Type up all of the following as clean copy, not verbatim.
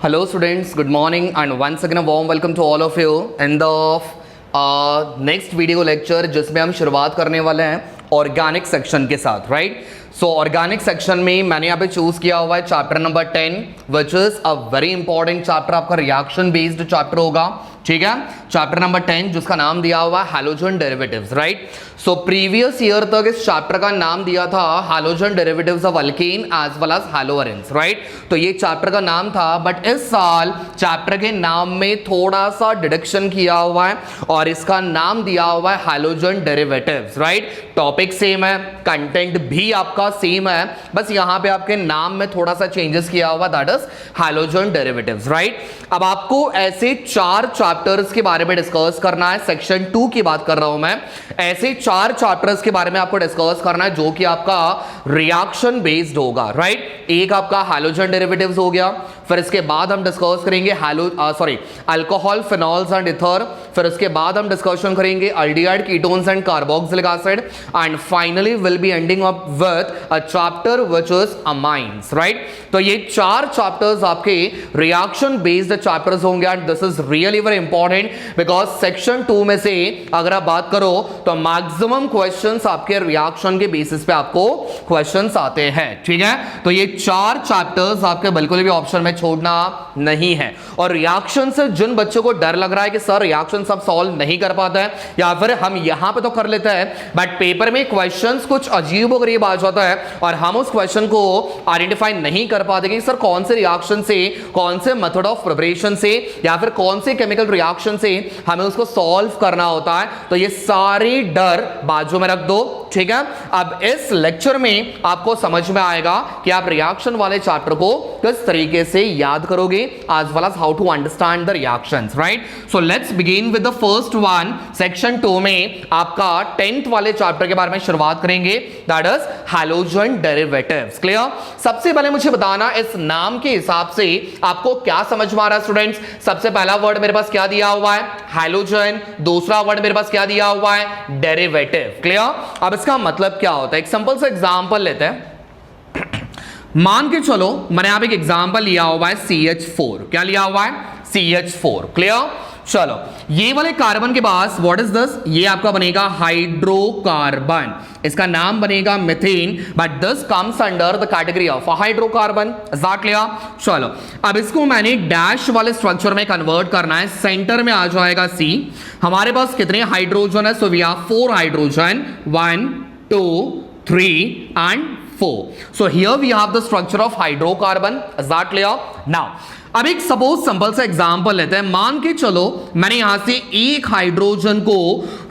Hello students, good morning and once again a warm welcome to all of you in the next video lecture जिसमें हम शुरुआत करने वाले हैं organic section के साथ, राइट। सो ऑर्गेनिक सेक्शन में मैंने यहाँ पे चूज किया हुआ है chapter number 10 which is a very important chapter, आपका रिएक्शन बेस्ड चैप्टर होगा, ठीक है। चैप्टर नंबर 10 जिसका नाम दिया हुआ है halogen derivatives, right. So previous year तक इस चैप्टर का नाम दिया था halogen derivatives of alkane as well as haloarenes, right. तो ये चैप्टर का नाम था, बट इस साल चैप्टर के नाम में थोड़ा सा डिडक्शन किया हुआ है और इसका नाम दिया हुआ है halogen derivatives, right. Topic same है, कंटेंट भी आपका सेम है, बस यहां पे आपके नाम में थोड़ा सा चेंजेस किया हुआ, that is halogen derivatives, right. अब आपको ऐसे 4 चैप्टर्स के बारे में डिस्कस करना है, सेक्शन 2 की बात कर रहा हूं मैं। ऐसे 4 चैप्टर्स के बारे में आपको डिस्कस करना है जो कि आपका रिएक्शन बेस्ड होगा, राइट। एक आपका हैलोजन डेरिवेटिव्स हो गया, फिर इसके बाद हम डिस्कस करेंगे अल्कोहल, फिनॉल्स एंड ईथर, फिर उसके बाद हम डिस्कशन करेंगे aldehyde, ketones and carboxylic acid, and finally will be ending up with a chapter which is amines, right. तो ये 4 चैप्टर्स आपके रिएक्शन बेस्ड चैप्टर्स होंगे and this is really very important because section 2 में से अगर आप बात करो तो मैक्सिमम क्वेश्चंस आपके रिएक्शन के बेसिस पे आपको क्वेश्चंस आते हैं, ठीक है। तो ये 4 चैप्टर्स आपके बिल्कुल भी ऑप्शन में छोड़ना नहीं है। और रिएक्शन से जिन बच्चों को डर लग रहा है कि सर रिएक्शन सब सॉल्व नहीं कर पाता है या फिर हम यहां पे तो कर लेते हैं बट पेपर में क्वेश्चंस कुछ अजीब और गरीब आ जाता है और हम उस क्वेश्चन को आइडेंटिफाई नहीं कर पाते कि सर कौन से रिएक्शन से, कौन से मेथड ऑफ प्रिपरेशन से या फिर कौन से केमिकल रिएक्शन से हमें उसको सॉल्व करना होता है, तो ये सारी डर बाजू में रख दो, ठीक है। अब इस लेक्चर में आपको समझ में आएगा कि आप रिएक्शन वाले चैप्टर को किस तरीके से याद करोगे as well as how to understand the reactions, right. So let's begin with the first one. Section 2 में आपका 10th वाले चैप्टर के बारे में शुरुआत करेंगे, that is halogen derivatives, clear. सबसे पहले मुझे बताना इस नाम के हिसाब से आपको क्या समझ में आ रहा है स्टूडेंट्स। सबसे पहला वर्ड मेरे पास क्या दिया हुआ है, हैलोजन। दूसरा वर्ड मेरे पास क्या दिया हुआ है, डेरिवेटिव, क्लियर। अब इसका मतलब क्या होता है, एक सिंपल सा एग्जांपल लेते हैं। मान के चलो मैंने यहां पे एक एग्जांपल लिया हुआ है CH4, क्या लिया हुआ है, CH4, क्लियर। चलो ये वाले कार्बन के पास व्हाट इज दिस, ये आपका बनेगा हाइड्रोकार्बन, इसका नाम बनेगा methane, but this comes under the category of hydrocarbon, is that clear. चलो अब इसको मैंने डैश वाले स्ट्रक्चर में कन्वर्ट करना है, सेंटर में आ जाएगा C। हमारे पास कितने हाइड्रोजन है, so we have 4 hydrogen, 1 2 3 and 4. So here we have the structure of hydrocarbon. Is that clear? Now, अब एक सपोज सिंपल सा एग्जांपल लेते हैं। मान के चलो मैंने यहां से एक हाइड्रोजन को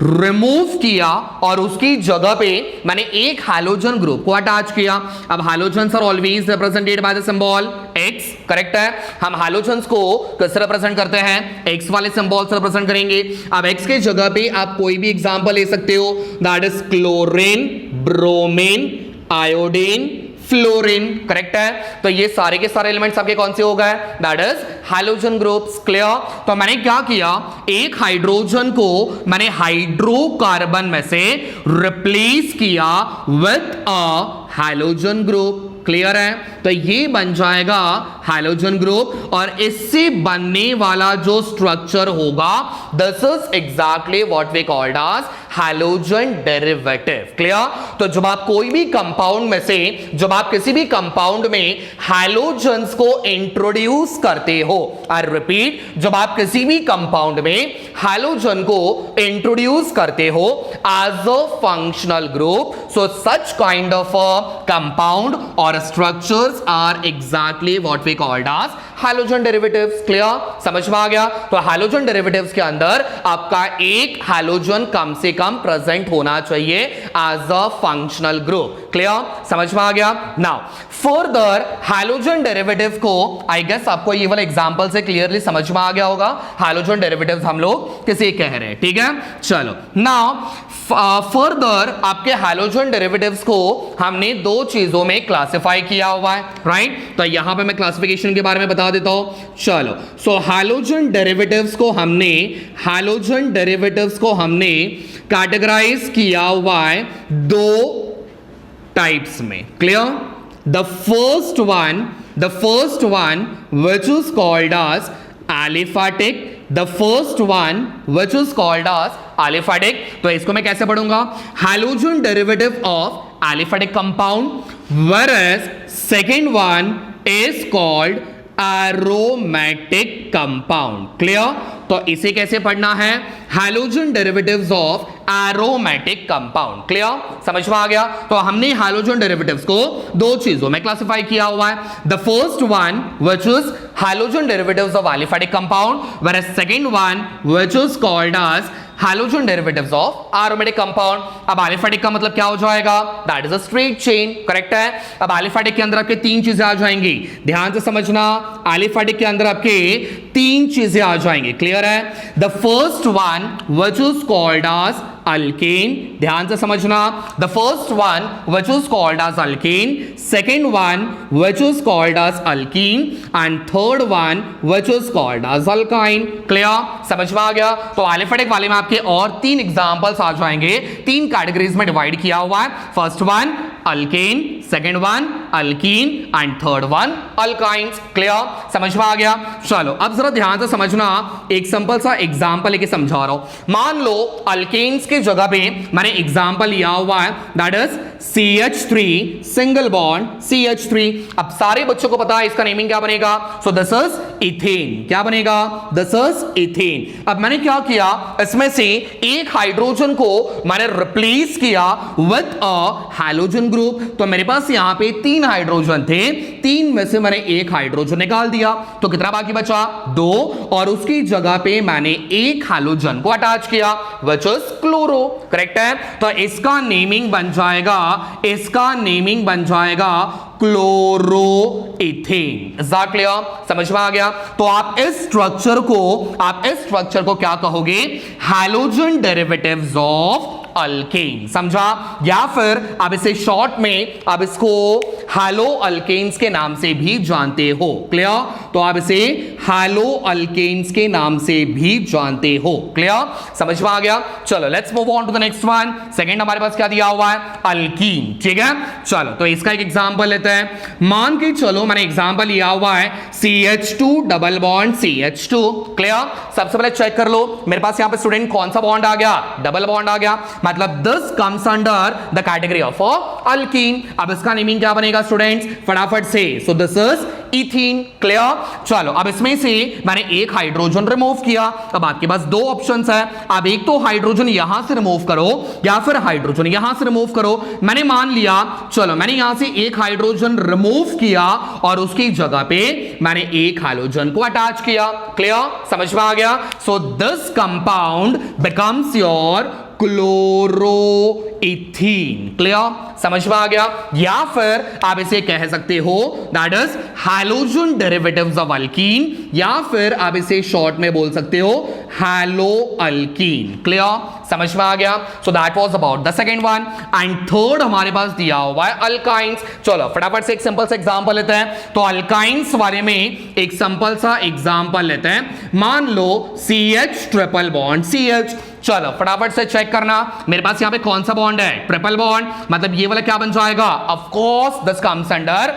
रिमूव किया और उसकी जगह पे मैंने एक हैलोजन ग्रुप को अटैच किया। अब halogens are always represented by the symbol X, correct है। हम हैलोजन्स को किससे रिप्रेजेंट करते हैं, X वाले सिंबल से रिप्रेजेंट करेंगे। अब X के जगह पे आप कोई भी एग्जांपल ले सकते हो, that is chlorine, bromine, iodine, fluorine, correct है। तो ये सारे के सारे एलिमेंट्स आपके कौन से हो गए, that is halogen groups, clear. तो मैंने क्या किया, एक हाइड्रोजन को मैंने हाइड्रोकार्बन में से रिप्लेस किया with a halogen group, clear है। तो ये बन जाएगा हैलोजन ग्रुप और इससे बनने वाला जो स्ट्रक्चर होगा this is exactly what we called as halogen derivative, clear. तो जब आप कोई भी कंपाउंड में से, जब आप किसी भी कंपाउंड में हैलोजन्स को इंट्रोड्यूस करते हो, आई रिपीट, जब आप किसी भी कंपाउंड में हैलोजन को इंट्रोड्यूस करते हो as a functional group, so such kind of a compound और structures are exactly what we called as halogen derivatives, clear, समझ में आ गया। तो हैलोजन डेरिवेटिव्स के अंदर आपका एक हैलोजन कम से कम प्रेजेंट होना चाहिए as a functional group, clear, समझ में आ गया। नाउ फर्दर हैलोजन डेरिवेटिव को आई गेस आपको ये वाला एग्जांपल से क्लियरली समझ में आ गया होगा हैलोजन डेरिवेटिव्स हम लोग किसे कह रहे हैं, ठीक है। चलो नाउ फर्दर आपके हैलोजन डेरिवेटिव्स को हमने 2 चीजों में क्लासिफाई किया हुआ है, राइट। तो यहां पे मैं क्लासिफिकेशन के बारे में बता देता हूं। चलो सो हैलोजन डेरिवेटिव्स को हमने कैटेगराइज किया हुआ है 2 टाइप्स में, clear. The first one the first one which is called as aliphatic, the first one which is called as aliphatic. तो इसको मैं कैसे पढ़ूंगा, halogen derivative of aliphatic compound, whereas second one is called aromatic compound। Clear? तो इसे कैसे पढ़ना है, halogen derivatives of aromatic compound. Clear? समझ में आ गया? तो हमने हैलोजन डेरिवेटिव्स को दो चीजों में क्लासिफाई किया हुआ है, the first one which is halogen derivatives of aliphatic compound, whereas second one which is called as halogen derivatives of aromatic compound. अब एलिफेटिक का मतलब क्या हो जाएगा, that is a straight chain. Correct है? अब एलिफेटिक के अंदर आपके तीन चीजें आ जाएंगी, ध्यान से समझना, एलिफेटिक के अंदर आपके तीन चीजें आ जाएंगी। क्लियर है? The first one which is called as alkane, ध्यान से समझना, the first one which is called as alkane, second one which is called as alkene, and third one which is called as alkyne. Clear? समझ में आ गया? तो aliphatic वाले में आपके और तीन एग्जांपल्स आ जाएंगे, तीन कैटेगरीज में डिवाइड किया हुआ है, first one alkane, second one alkyne, and third one alkynes. Clear? समझ में आ गया? चलो अब जरा ध्यान से समझना, एक सिंपल सा एग्जांपल लेके समझा रहा हूं। मान लो अल्केन्स के जगह पे मैंने एग्जांपल लिया हुआ है, that is CH3 single bond CH3। अब सारे बच्चों को पता है इसका नेमिंग क्या बनेगा, सो दिस इज इथेन। क्या बनेगा, दिस इज इथेन। अब मैंने क्या किया, इसमें से एक हाइड्रोजन को मैंने रिप्लेस किया विद अ हैलोजन ग्रुप। तो मेरे पास यहां पे तीन हाइड्रोजन थे, तीन में से मैंने एक हाइड्रोजन निकाल दिया, तो कितना बाकी बचा, दो, और उसकी जगह पे मैंने एक हैलोजन को अटैच किया व्हिच इज क्लोरो। करेक्ट है? तो इसका नेमिंग बन जाएगा, इसका नेमिंग बन जाएगा chloro ethane. Is that clear? समझ में आ गया? तो आप इस स्ट्रक्चर को क्या कहोगे, हैलोजन डेरिवेटिव्स ऑफ अल्केन। समझा? या फिर आप इसे शॉर्ट में आप इसको हैलो अल्केन्स के नाम से भी जानते हो। क्लियर? तो आप इसे हैलो अल्केन्स के नाम से भी जानते हो। क्लियर? समझ में आ गया? चलो let's move on to the next one. Second हमारे पास क्या दिया हुआ है, अल्कीन। ठीक है? चलो तो इसका एक एग्जांपल लेते हैं। मान के चलो मैंने एग्जांपल लिया हुआ है CH2 double bond CH2। Clear? सबसे पहले चेक कर लो, मेरे पास यहां पे स्टूडेंट कौन सा बॉन्ड आ गया, डबल बॉन्ड आ गया, मतलब this comes under the category of alkyne. अब इसका नेमिंग क्या बनेगा स्टूडेंट्स, फटाफट से, सो दिस इज इथीन। क्लियर? चलो अब इसमें से मैंने एक हाइड्रोजन रिमूव किया। अब आपके पास दो ऑप्शंस है, अब एक तो हाइड्रोजन यहां से रिमूव करो या फिर हाइड्रोजन यहां से रिमूव करो। मैंने मान लिया, चलो मैंने यहां से एक हाइड्रोजन रिमूव किया और उसकी जगह पे मैंने एक हाइड्रोजन को अटैच किया। क्लियर? समझ में आ गया? So this compound becomes your chloro ethene. Clear? समझ में आ गया? या फिर आप इसे कह सकते हो that is halogen derivatives of alkyne, या फिर आप इसे शॉर्ट में बोल सकते हो हैलो अल्कीन। क्लियर? समझ में आ गया? So that was about the second one. And third हमारे पास दिया हुआ है अल्काइंस। चलो फटाफट से एक सिंपल सा एग्जांपल लेते हैं। तो अल्काइंस बारे में एक सिंपल सा एग्जांपल लेते हैं। मान लो CH ट्रिपल बॉन्ड CH। चलो फटाफट से चेक करना, मेरे पास यहां पे कौन सा बॉन्ड है, ट्रिपल बॉन्ड, मतलब ये वाला क्या बन जाएगा, of course this comes under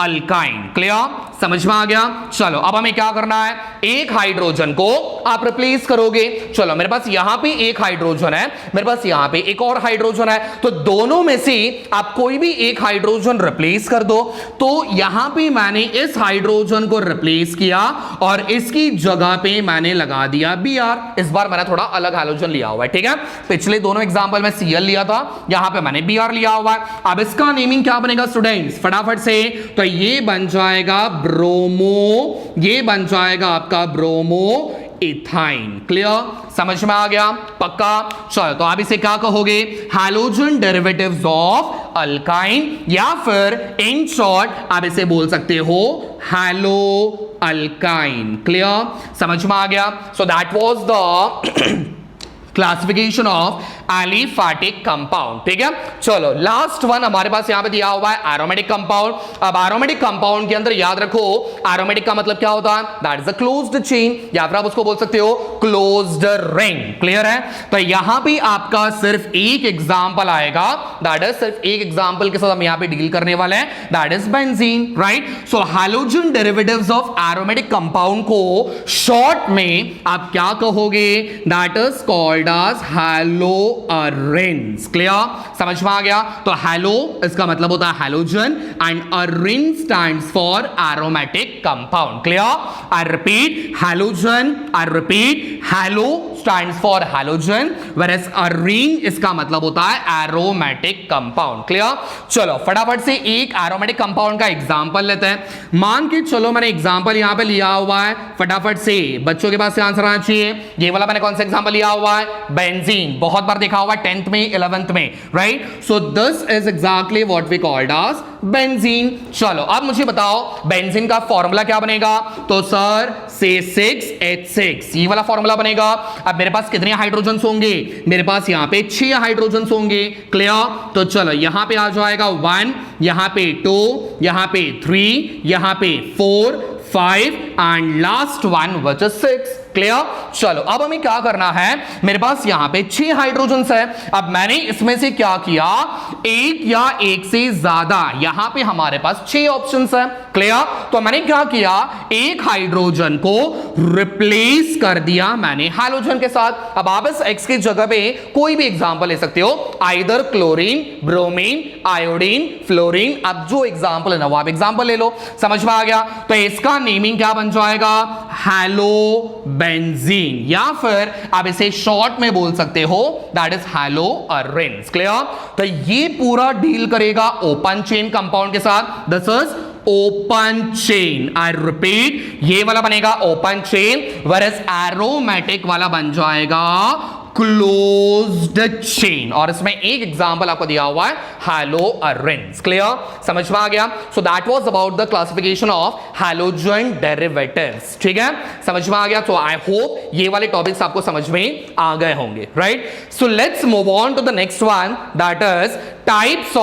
alkyne. Clear? समझ में आ गया? चलो अब हमें क्या करना है, एक हाइड्रोजन को आप रिप्लेस करोगे। चलो मेरे पास यहां पे एक हाइड्रोजन है, मेरे पास यहां पे एक और हाइड्रोजन है, तो दोनों में से आप कोई भी एक हाइड्रोजन रिप्लेस कर दो। तो यहां पे मैंने इस हाइड्रोजन को रिप्लेस किया और इसकी जगह पे मैंने लगा दिया Br। इस बार मैंने थोड़ा अलग हाइड्रोजन लिया हुआ है। ठीक है? पिछले दोनों एग्जाम्पल में Cl लिया था, यहां पे मैंने Br लिया हुआ है। अब इसका नेमिंग क्या बनेगा स्टूडेंट्स, फटाफट से, तो ये बन जाएगा ब्रोमो, ये बन जाएगा आपका ब्रोमो इथाइन। क्लियर? समझ में आ गया? पक्का? चलो तो आप इसे क्या कहोगे, हैलोजन डेरिवेटिव्स ऑफ अल्काइन, या फिर इन शॉर्ट आप इसे बोल सकते हो हैलो अल्काइन। क्लियर? समझ में आ गया? So that was the classification of aliphatic compound. ठीक है? चलो लास्ट वन हमारे पास यहां पे दिया हुआ है एरोमेटिक कंपाउंड। अब एरोमेटिक कंपाउंड के अंदर याद रखो, एरोमेटिक का मतलब क्या होता है, that is a closed chain, या फिर आप उसको बोल सकते हो क्लोज्ड रिंग। क्लियर है? तो यहां पे आपका सिर्फ एक एग्जांपल आएगा, दैट इज सिर्फ एक एग्जांपल के साथ हम यहां पे डील करने वाले हैं, that is benzene, right? So halogen derivatives of aromatic compound को शॉर्ट में आप क्या कहोगे? That is called as haloarenes. Clear? समझ में आ गया? तो हैलो इसका मतलब होता है halogen and arene stands for aromatic compound. Clear? I repeat, halogen, I repeat, halo stands for halogen, whereas arene इसका मतलब होता है एरोमेटिक कंपाउंड। क्लियर? चलो फटाफट से एक एरोमेटिक कंपाउंड का एग्जांपल लेते हैं। मान के चलो मैंने एग्जांपल यहां पे लिया हुआ है, फटाफट से बच्चों के पास आंसर आना चाहिए। ये वाला मैंने कौन सा एग्जांपल लिया हुआ है? बेंजीन। बहुत बार देखा हुआ 10th में, 11th में, right? So this is exactly what we called as benzene. चलो अब मुझे बताओ बेंजीन का फॉर्मूला क्या बनेगा? तो सर C6H6 ये वाला फॉर्मूला बनेगा। अब मेरे पास कितने हाइड्रोजन्स होंगे? मेरे पास यहां पे 6 हाइड्रोजन्स होंगे। क्लियर? तो चलो यहां पे आ जाएगा 1, यहां पे 2, यहां पे 3, यहां पे 4, 5 and last one which is 6। Clear? चलो अब हमें क्या करना है? मेरे पास यहां पे 6 हाइड्रोजन्स है। अब मैंने इसमें से क्या किया? एक या एक से ज्यादा, यहां पे हमारे पास 6 ऑप्शंस है। क्लियर? तो मैंने क्या किया? एक हाइड्रोजन को रिप्लेस कर दिया मैंने हाइड्रोजन के साथ। अब आप इस X की जगह पे कोई भी एग्जांपल ले सकते हो, either chlorine, bromine, iodine, fluorine. अब जो एग्जांपल है ना वो आप एग्जांपल ले लो। समझ में आ गया? तो इसका नेमिंग क्या बन जाएगा? हैलो बेंजीन, या फिर आप इसे शॉर्ट में बोल सकते हो, दैट इज हैलोअरेन्स। क्लियर? तो ये पूरा डील करेगा ओपन चेन कंपाउंड के साथ। This is open chain. I repeat, ये वाला बनेगा ओपन चेन, whereas एरोमेटिक वाला बन जाएगा क्लोज्ड चेन। और इसमें एक एग्जांपल आपको दिया हुआ है हैलोअरेन्स। क्लियर? समझ में आ गया? So that was about the classification of halogen derivatives. ठीक है? समझ में आ गया? तो आई होप ये वाले टॉपिक्स आपको समझ में आ गए होंगे, right? So let's move on to the next one, that is types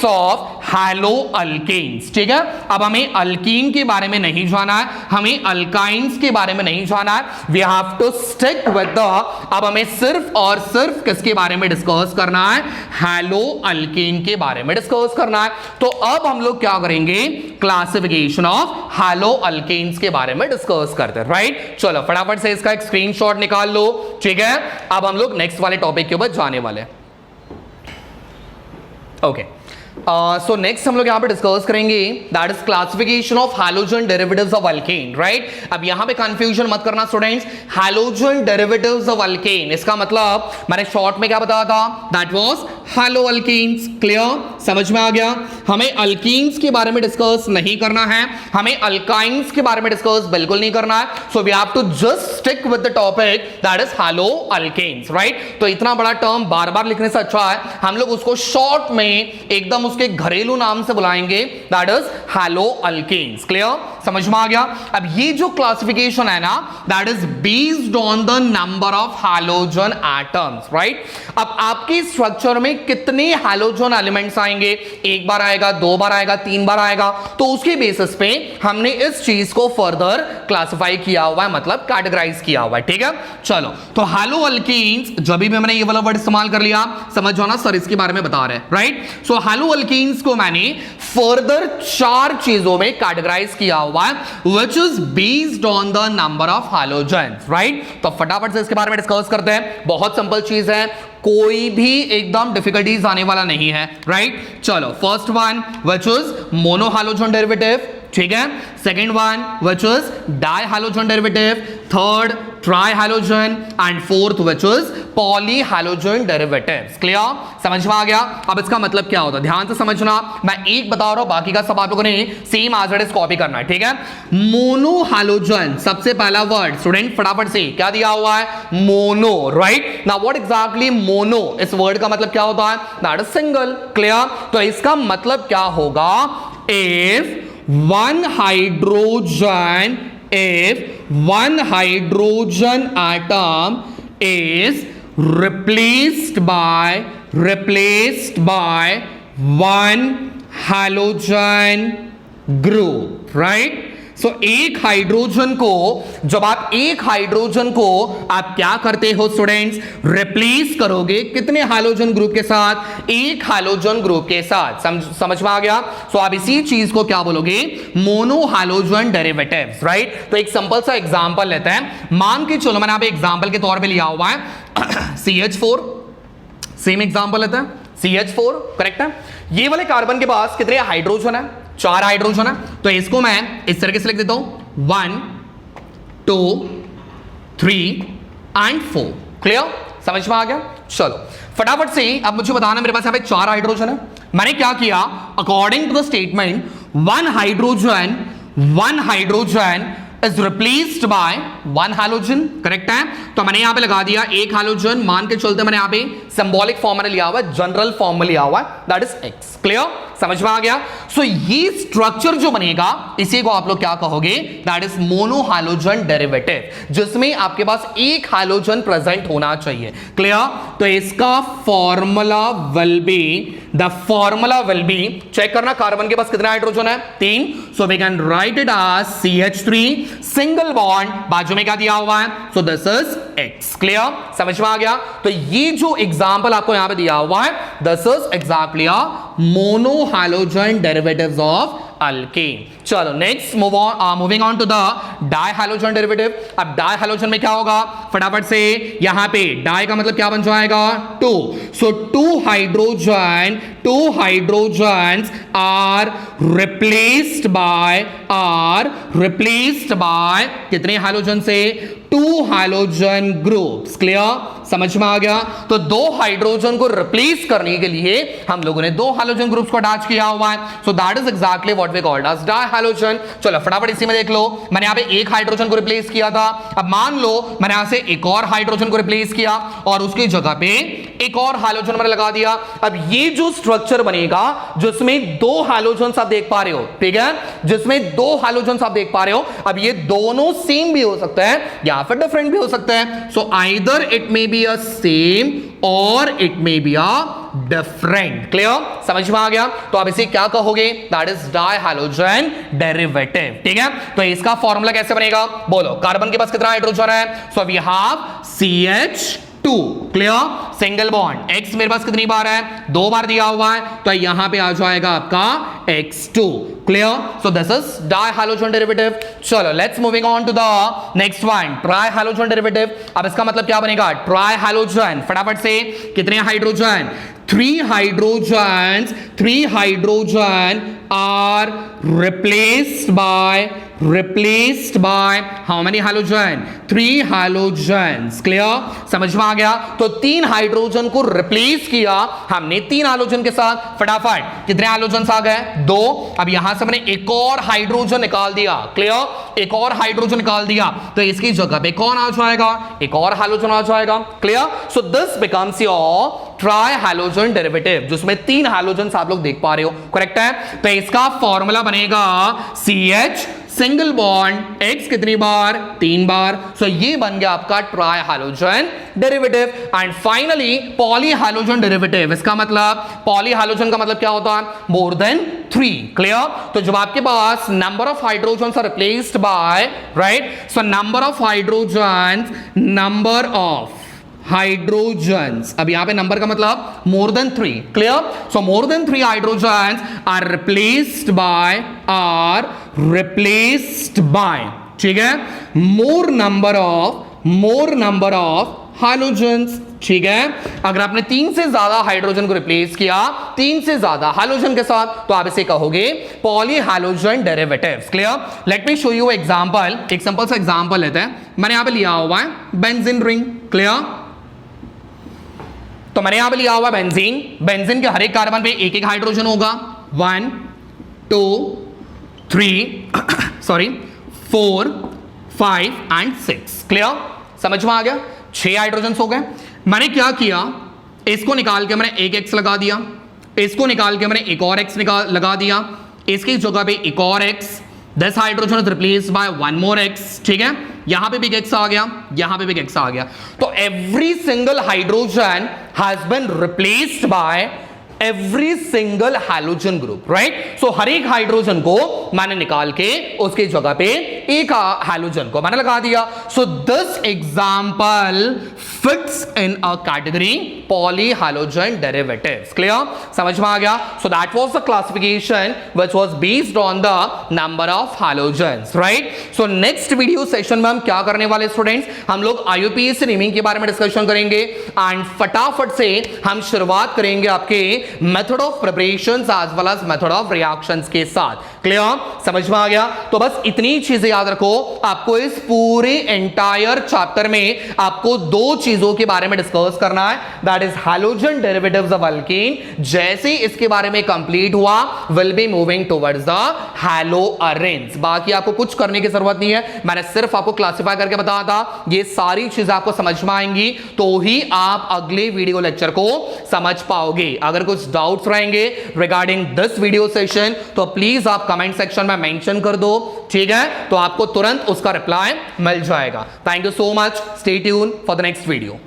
of haloalkanes. ठीक है? अब हमें अल्कीन के बारे में नहीं जाना है, हमें अल्काइंस के बारे में नहीं जाना है। We have to stick with the, अब हमें सिर्फ और सिर्फ किसके बारे में डिस्कस करना है? हैलो अल्कीन के बारे में डिस्कस करना है। तो अब हम लोग क्या करेंगे? क्लासिफिकेशन ऑफ हैलो अल्केन्स के बारे में डिस्कस करते हैं, राइट? चलो फटाफट से इसका एक स्क्रीनशॉट निकाल लो। ठीक है? अब हम लोग नेक्स्ट वाले टॉपिक के ऊपर जाने वाले हैं। ओके, सो नेक्स्ट हम लोग यहां पे डिस्कस करेंगे, that is classification of halogen derivatives of alkane, right? अब यहां पे कंफ्यूजन मत करना students. Halogen derivatives of alkane, इसका मतलब मैंने शॉर्ट में क्या बताया था? That was hello alkenes. Clear? समझ में आ गया? हमें अल्कीन्स के बारे में डिस्कस नहीं करना है, हमें अल्काइंस के बारे में डिस्कस बिल्कुल नहीं करना है। So we have to just stick with the topic that is haloalkanes, right? तो इतना बड़ा टर्म बार बार लिखने से अच्छा है हम लोग उसको शॉर्ट में एकदम उसके घरेलू नाम से बुलाएंगे, that is haloalkanes. Clear? समझ में आ गया? अब ये जो क्लासिफिकेशन है ना, that is based on the number of halogen atoms, right? अब आपके स्ट्रक्चर में कितने हैलोजन एलिमेंट्स आएंगे? एक बार आएगा, 2 बार आएगा, 3 बार आएगा, तो उसके बेसिस पे हमने इस चीज को फर्दर क्लासिफाई किया हुआ है, मतलब कैटेगराइज किया हुआ है। ठीक है? चलो, तो हैलो अल्कीन्स, जब भी मैंने ये वाला वर्ड इस्तेमाल कर लिया, समझ जाओ ना सर इसके बारे में बता रहे हैं, राइट? सो हैलो अल्कीन्स को मैंने फर्दर 4 चीजों में कैटेगराइज किया हुआ है, which is based on the number of halogens, right? तो फटाफट से इसके बारे में डिस्कस करते हैं। बहुत सिंपल चीज है, कोई भी एकदम डिफिकल्टीज आने वाला नहीं है, राइट? चलो, first one which is mono halogen derivative, ठीक है? Second one which is di halogen derivative, third tri halogen and fourth which is poly halogen derivatives. Clear? समझ में आ गया? अब इसका मतलब क्या होता है ध्यान से समझना, मैं एक बता रहा हूं, बाकी का सब आप लोगों ने same as it is copy करना है। ठीक है? मोनो हैलोजन, सबसे पहला वर्ड स्टूडेंट फटाफट से क्या दिया हुआ है? Mono, right? Now what exactly mono, इस वर्ड का मतलब क्या होता है? That is single. क्लियर? तो इसका मतलब क्या होगा? If one hydrogen atom is replaced by one halogen group, right? सो एक हाइड्रोजन को, जब आप एक हाइड्रोजन को आप क्या करते हो स्टूडेंट्स, रिप्लेस करोगे कितने हाइड्रोजन ग्रुप के साथ, एक हाइड्रोजन ग्रुप के साथ। समझ में आ गया। सो आप इसी चीज को क्या बोलोगे, मोनो हाइड्रोजन डेरिवेटिव्स, राइट। तो एक सिंपल सा एग्जांपल लेते हैं, मान के चलो मैंने आप एग्जांपल के तौर पे लिया हुआ है CH4, सेम एग्जांपल लेते हैं CH4, करेक्ट है। ये वाले कार्बन के पास कितने हाइड्रोजन है, 4 हाइड्रोजन है। तो इसको मैं इस तरीके से लिख देता हूं 1 2 3 एंड 4। क्लियर, समझ में आ गया। चलो फटाफट से अब मुझे बताना, मेरे पास यहां पे 4 हाइड्रोजन है। मैंने क्या किया, according to the statement one hydrogen is replaced by 1 hydrogen, correct है। तो मैंने यहां पे लगा दिया एक हाइड्रोजन, मान के चलते मैंने यहां पे सिंबॉलिक फॉर्म में लिया हुआ है, जनरल फॉर्म में लिया हुआ है, दैट इज x। क्लियर, समझ में आ गया। सो ये स्ट्रक्चर जो बनेगा इसी को आप लोग क्या कहोगे, that is mono hydrogen derivative, जिसमें आपके पास एक हाइड्रोजन प्रेजेंट होना चाहिए। क्लियर, तो इसका फॉर्मूला विल बी चेक करना, कार्बन के पास कितने हाइड्रोजन है, 3। So we can write it as CH3 single bond, बाजू में क्या दिया हुआ है, so this is x। Clear, समझ में आ गया। तो ये जो एग्जांपल आपको यहां पे दिया हुआ है, this is exactly a mono hydrogen derivatives of alkane. चलो next moving on to the di hydrogen derivative. अब डाई हाइड्रोजन में क्या होगा, फटाफट से यहां पे डाई का मतलब क्या बन जाएगा, 2। सो 2 हाइड्रोजन्स आर रिप्लेस्ड बाय कितने हाइड्रोजन से, 2 हाइड्रोजन ग्रुप्स। क्लियर, समझ में आ गया। तो 2 हाइड्रोजन को रिप्लेस करने के लिए हम लोगों ने 2 हाइड्रोजन ग्रुप्स को अटैच किया हुआ है। So that is exactly what we called as di hydrogen. चलो फटाफट इसी में देख लो, मैंने यहां पे एक हाइड्रोजन को रिप्लेस किया था। अब मान लो मैंने यहां से एक और हाइड्रोजन को रिप्लेस किया और उसकी जगह पे एक और हाइड्रोजन मैंने लगा दिया। अब ये जो स्ट्रक्चर बनेगा जिसमें 2 हाइड्रोजन आप देख पा रहे हो, ठीक है, जिसमें 2 हाइड्रोजन आप देख पा रहे हो। अब ये दोनों सेम भी हो सकते हैं या फिर डिफरेंट भी हो सकते हैं। So either it may be a same or it may be a different। Clear, समझ में आ गया। तो आप इसे क्या कहोगे, that is di hydrogen derivative. ठीक है, तो इसका फॉर्मूला कैसे बनेगा, बोलो। कार्बन के पास कितना हाइड्रोजन है, so we have CH2। Clear, single bond, x मेरे पास कितनी बार है, 2 बार दिया हुआ है, तो यहां पे आ जाएगा आपका X2। Clear, so this is di hydrogen derivative. चलो let's moving on to the next one, tri hydrogen derivative. अब इसका मतलब क्या बनेगा, ट्राई हाइड्रोजन, फटाफट से कितने hydrogen, 3 hydrogen are replaced by how many hydrogen, 3 hydrogens. Clear, समझ में आ गया। तो 3 हाइड्रोजन को रिप्लेस किया हमने 3 हाइड्रोजन के साथ। फटाफट कितने हाइड्रोजन आ गए, 2। अब यहां से मैंने एक और हाइड्रोजन निकाल दिया। क्लियर, एक और हाइड्रोजन निकाल दिया, तो इसकी जगह पे कौन आ जाएगा, एक और हाइड्रोजन आ जाएगा। Clear, so this becomes your try hydrogen derivative, जिसमें 3 हाइड्रोजन आप लोग देख पा रहे हो, करेक्ट है। तो इसका फॉर्मूला बनेगा CH सिंगल बॉन्ड, X कितनी बार, 3 बार। सो ये बन गया आपका try hydrogen derivative. And finally poly hydrogen derivative, इसका मतलब, पॉली हाइड्रोजन का मतलब क्या होता है, मोर देन 3। क्लियर, तो जब आपके पास number of hydrogen are replaced by, right, so number of hydrogens, अब यहां पे नंबर का मतलब more than 3। Clear, so more than 3 hydrogens are replaced by, ठीक है, मोर नंबर ऑफ हाइड्रोजन्स। ठीक है, अगर आपने 3 से ज्यादा हाइड्रोजन को रिप्लेस किया 3 से ज्यादा हाइड्रोजन के साथ, तो आप इसे कहोगे poly hydrogen derivatives. Clear, let me show you example, एक सिंपल सा एग्जांपल लेते हैं। मैंने यहां पे लिया हुआ है बेंजीन रिंग। क्लियर, तो मैंने यहां पे लिया हुआ बेंजीन के हर एक कार्बन पे एक हाइड्रोजन होगा, 1 2 3 4 5 एंड 6। क्लियर, समझ में आ गया, 6 हाइड्रोजन हो गए। मैंने क्या किया, इसको निकाल के मैंने एक x लगा दिया, इसको निकाल के मैंने एक और x लगा दिया, इसकी जगह पे एक और x, 10 hydrogen is replaced by 1 more x। ठीक है, यहां पे भी x आ गया, यहां पे भी x आ गया। तो every single hydrogen has been replaced by every single hydrogen group, right. So हर एक हाइड्रोजन को मैंने निकाल के उसकी जगह पे एक हाइड्रोजन को मैंने लगा दिया। So this example fits in a category poly hydrogen derivatives. Clear, समझ में आ गया। So that was the classification which was based on the number of hydrogens, right. So next video session में हम क्या करने वाले स्टूडेंट्स, हम लोग IUPAC नेमिंग के बारे में डिस्कशन करेंगे एंड फटाफट से हम शुरुआत करेंगे आपके method of preparations as well as method of reactions के साथ। क्लियर, समझ में आ गया। तो बस इतनी चीजें याद रखो, आपको इस पूरे एंटायर चैप्टर में आपको दो चीजों के बारे में डिस्कस करना है, that is hydrogen derivatives of alkene. जैसे इसके बारे में कंप्लीट हुआ, will be moving towards the haloarenes. बाकी आपको कुछ करने की जरूरत नहीं है, मैंने सिर्फ आपको क्लासिफाई करके बताया था। ये सारी चीजें आपको समझ में आएंगी तो ही आप अगले वीडियो लेक्चर को समझ पाओगे। अगर कुछ डाउट्स रहेंगे रिगार्डिंग दिस वीडियो सेशन तो प्लीज आप कमेंट सेक्शन में मेंशन कर दो, ठीक है, तो आपको तुरंत उसका रिप्लाई मिल जाएगा। Thank you so much, stay tune for the next video.